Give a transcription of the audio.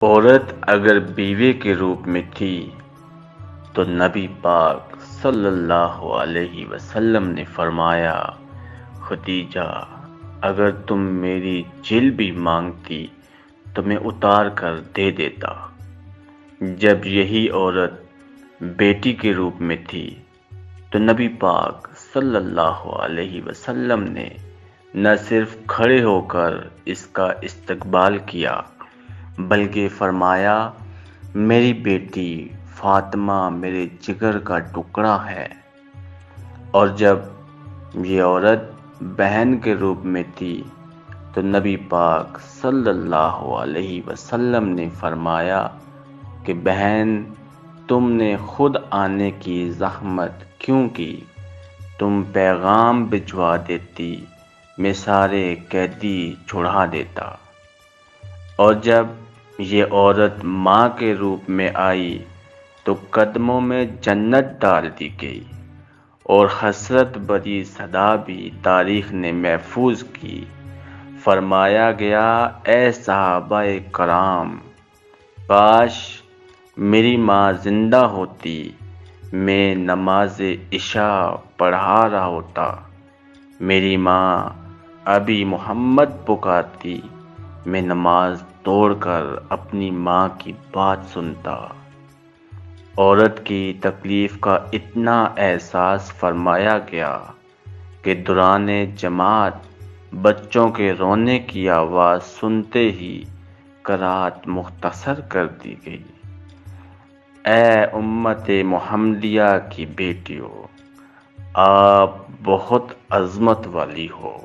عورت اگر بیوے کے روپ میں تھی تو نبی پاک صلی اللہ علیہ وسلم نے فرمایا، خدیجہ اگر تم میری جل بھی مانگتی تو میں اتار کر دے دیتا۔ جب یہی عورت بیٹی کے روپ میں تھی تو نبی پاک صلی اللہ علیہ وسلم نے نہ صرف کھڑے ہو کر اس کا استقبال کیا بلکہ فرمایا، میری بیٹی فاطمہ میرے جگر کا ٹکڑا ہے۔ اور جب یہ عورت بہن کے روپ میں تھی تو نبی پاک صلی اللہ علیہ وسلم نے فرمایا کہ بہن تم نے خود آنے کی زحمت کیوں کی؟ تم پیغام بھجوا دیتی، میں سارے قیدی چھڑا دیتا۔ اور جب یہ عورت ماں کے روپ میں آئی تو قدموں میں جنت ڈال دی گئی، اور حسرت بھری صدا بھی تاریخ نے محفوظ کی۔ فرمایا گیا، اے صحابہ کرام، کاش میری ماں زندہ ہوتی، میں نماز عشاء پڑھا رہا ہوتا۔ میری ماں ابھی محمد پکارتی، میں نماز توڑ کر اپنی ماں کی بات سنتا۔ عورت کی تکلیف کا اتنا احساس فرمایا گیا کہ دوران جماعت بچوں کے رونے کی آواز سنتے ہی قرات مختصر کر دی گئی۔ اے امت محمدیہ کی بیٹیوں، آپ بہت عظمت والی ہو۔